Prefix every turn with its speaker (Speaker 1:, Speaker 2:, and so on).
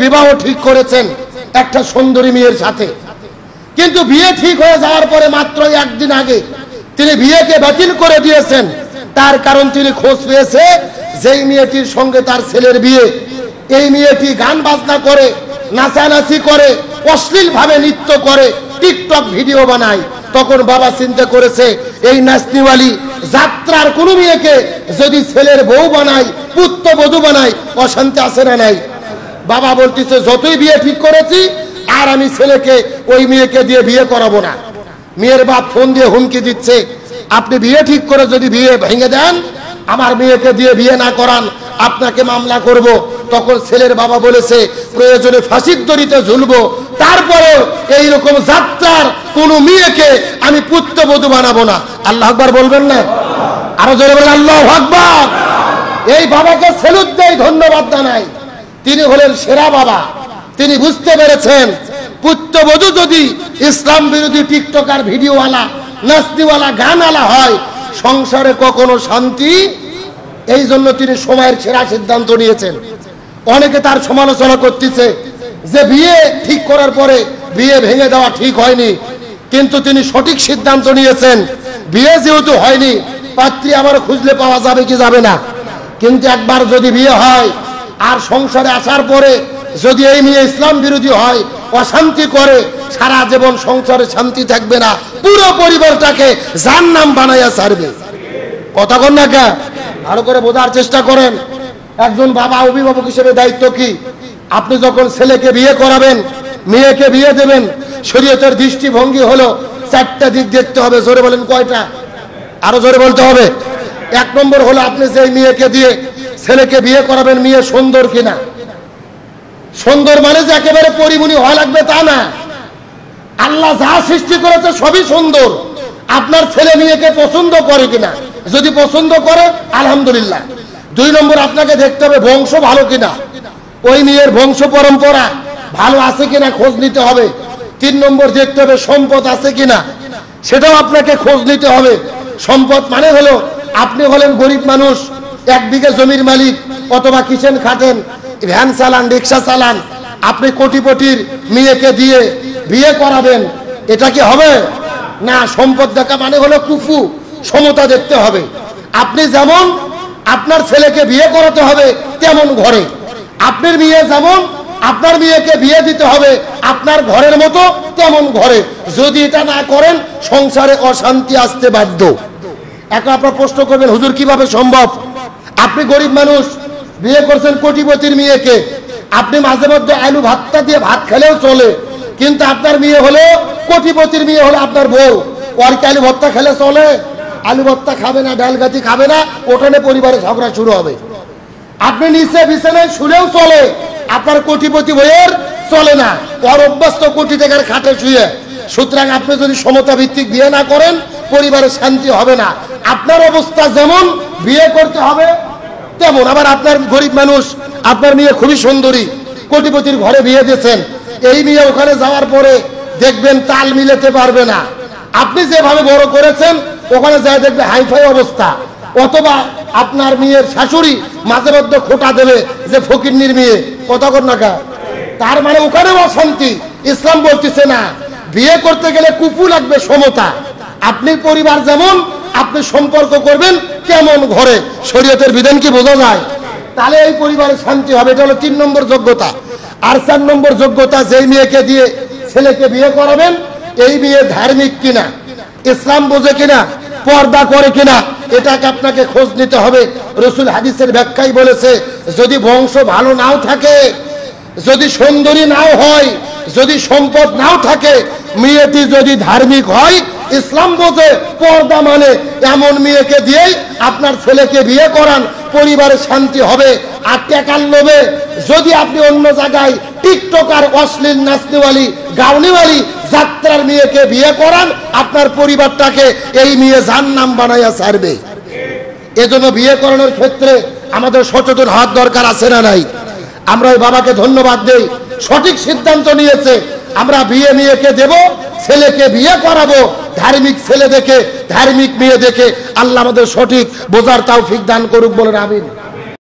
Speaker 1: বিবাহ ঠিক করেছেন একটা সুন্দরী মেয়ের সাথে, কিন্তু বিয়ে ঠিক হয়ে যাওয়ার পরে মাত্র একদিন আগে তিনি বিয়েকে বাতিল করে দিয়েছেন। তার কারণ তিনি খোঁজ পেয়েছে যেই মেয়েটির সঙ্গে তার ছেলের বিয়ে, এই মেয়েটি গান বাজনা করে, নাচানাচি করে, অশ্লীল ভাবে নৃত্য করে, টিকটক ভিডিও বানায়। তখন বাবা চিন্তা করেছে এই নাচনিওয়ালি যাত্রার কোনো মেয়েকে যদি ছেলের বউ বানায়, পুত্রবধূ বানায়, অশান্তি আসে না নাই? বাবা বলতেছে যতই বিয়ে ঠিক করেছি আর আমি ছেলেকে ওই মেয়েকে দিয়ে বিয়ে করাবো না। মেয়ের বাপ ফোন দিয়ে হুমকি দিচ্ছে, আপনি বিয়ে ঠিক করে যদি বিয়ে ভেঙে দেন, আমার মেয়েকে দিয়ে বিয়ে না করান, আপনাকে মামলা করব। তখন ছেলের বাবা বলেছে প্রয়োজনে ফাঁসির দড়িতে ঝুলবো, তারপরেও এইরকম যাত্রার কোন মেয়েকে আমি পুত্রবধূ বানাবো না। আল্লাহ আকবার বলবেন না? আরো জোরে বলেন আল্লাহু আকবার। এই বাবাকে স্যালুট দেই, ধন্যবাদ জানাই। তিনি হলেন সেরা বাবা। তিনি বুঝতে পেরেছেন পুত্রবধূ যদি ইসলাম বিরোধী টিকটকার ভিডিওওয়ালা, নাচনিওয়ালা, গানওয়ালা হয়, সংসারে কখনো শান্তি। এই জন্য তিনি সময়ের সেরা সিদ্ধান্ত নিয়েছেন। অনেকে তার সমালোচনা করতেছে যে বিয়ে ঠিক করার পরে বিয়ে ভেঙে দেওয়া ঠিক হয়নি, কিন্তু তিনি সঠিক সিদ্ধান্ত নিয়েছেন। বিয়ে যেহেতু হয়নি, পাত্রী আবার খুঁজলে পাওয়া যাবে কি যাবে না? কিন্তু একবার যদি বিয়ে হয় আর সংসারে আসার পরে যদি এই মেয়ে ইসলাম বিরোধী হয়, অশান্তি করে, সারা জীবন সংসারে শান্তি থাকবে না, পুরো পরিবারটাকে জাহান্নাম বানাইয়া ছাড়বে। কথা কন না কে? ভালো করে বোঝার চেষ্টা করেন। একজন বাবা অভিভাবক হিসেবে দায়িত্ব কি? আপনি যখন ছেলেকে বিয়ে করাবেন, মেয়েকে বিয়ে দেবেন, শরীয়তের দৃষ্টিভঙ্গি হলো চারটা দিক দেখতে হবে। জোরে বলেন কয়টা? আরো জোরে বলতে হবে। এক নম্বর হলো আপনি যে মেয়েকে দিয়ে ছেলেকে বিয়ে করাবেন, মেয়ে সুন্দর কিনা। সুন্দর মানে যে একেবারে পরিমণি হওয়া লাগবে তা না। আল্লাহ যা সৃষ্টি করেছে সবই সুন্দর। আপনার ছেলে মেয়েকে পছন্দ করে কিনা, যদি পছন্দ করে আলহামদুলিল্লাহ। দুই নম্বর আপনাকে দেখতে হবে বংশ ভালো কিনা, ওই মেয়ের বংশ পরম্পরা ভালো আছে কিনা খোঁজ নিতে হবে। তিন নম্বর দেখতে হবে সম্পদ আছে কিনা, সেটাও আপনাকে খোঁজ নিতে হবে। সম্পদ মানে হলো আপনি হলেন গরিব মানুষ, 1 বিঘা জমির মালিক, অথবা কিচেন খাটেন, ভ্যান চালান, রিক্সা চালান, আপনি কোটিপতির মেয়েকে দিয়ে বিয়ে করাবেন, এটা কি হবে? না। সম্পদ দেখা মানে হলো কুফু, সমতা দেখতে হবে। আপনি যেমন আপনার ছেলেকে বিয়ে করাতে হবে তেমন ঘরে, আপনার মেয়ে যেমন আপনার মেয়েকে বিয়ে দিতে হবে আপনার ঘরের মতো তেমন ঘরে। যদি এটা না করেন সংসারে অশান্তি আসতে বাধ্য। এখন আপনারা প্রশ্ন করবেন হুজুর কিভাবে সম্ভব? আপনি গরিব মানুষ, বিয়ে করছেন কোটিপতির মেয়েকে, আপনি মাঝে মধ্যে আলু ভাতটা দিয়ে ভাত খেলেও চলে, কিন্তু আপনার মেয়ে হলো কোটিপতির মেয়ে, হলো আপনার বউ, ওর কি আলু ভর্তা খেলে চলে? আলু ভর্তা খাবে না, ডাল গাছি খাবে না, ওখানে পরিবারে ঝগড়া শুরু হবে। আপনি নিচে বিছানায় শুলেও চলে, আপনার কোটিপতি বইয়ের চলে না, ওর অভ্যস্ত কোটি টাকার খাটে শুয়ে। সুতরাং আপনি যদি সমতা ভিত্তিক বিয়ে না করেন পরিবারে শান্তি হবে না। আপনার অবস্থা যেমন বিয়ে করতে হবে তেমন। আবার আপনার গরিব মানুষ, আপনার মেয়ে খুবই সুন্দরী, কোটিপতির ঘরে বিয়ে দিয়েছেন, এই মেয়ে ওখানে যাওয়ার পরে দেখবেন তাল মিলাতে পারবে না। আপনি যেভাবে বড় করেছেন ওখানে যায় দেখবে হাইফাই অবস্থা। অথবা আপনার মেয়ের শাশুড়ি মাঝে মধ্যে খোটা দেবে যে ফকিন্নির মেয়ে, কথা কর না কা, তার মানে ওখানে অশান্তি। ইসলাম বলতেছে না, বিয়ে করতে গেলে কুপু লাগবে, সমতা। আপনি পরিবার যেমন আপনি সম্পর্ক করবেন কেমন ঘরে, শরীয়তের বিধান কি বোঝা যায়? তাহলে এই পরিবারে শান্তি হবে। এটা হলো 3 নম্বর যোগ্যতা। আর 4 নম্বর যোগ্যতা, যেই মেয়েকে দিয়ে ছেলেকে বিয়ে করাবেন এই মেয়ে ধার্মিক কিনা, ইসলাম বোঝে কিনা, পর্দা করে কিনা, এটাকে আপনাকে খোঁজ নিতে হবে। রাসূল হাদিসের ব্যাখ্যায় বলেছে যদি বংশ ভালো নাও থাকে, যদি সুন্দরী নাও হয়, যদি সম্পদ নাও থাকে, মেয়েটি যদি ধার্মিক হয়, ইসলাম বোঝে, পর্দা মানে, এমন মেয়েকে দিয়েই আপনার ছেলেকে বিয়ে করান, পরিবারে শান্তি হবে। আর টাকার লোভে যদি আপনি অন্য জায়গায় টিকটকার, অশ্লীল, নাচনিওয়ালি, গাউনিওয়ালি, যাত্রার মেয়েকে বিয়ে করান, আপনার পরিবারটাকে এই মেয়ে জাহান্নাম বানাইয়া ছাড়বে। এজন্য বিয়ে করানোর ক্ষেত্রে আমাদের সচেতন হওয়ার দরকার আছে না নাই? আমরা ওই বাবাকে ধন্যবাদ দেই, সঠিক সিদ্ধান্ত নিয়েছে। আমরা বিয়ে মেয়েকে দেব, ছেলেকে বিয়ে করাবো ধার্মিক ছেলে দেখে, ধার্মিক মেয়ে দেখে। আল্লাহ আমাদের সঠিক বোঝার তৌফিক দান করুক, বলেন আমিন।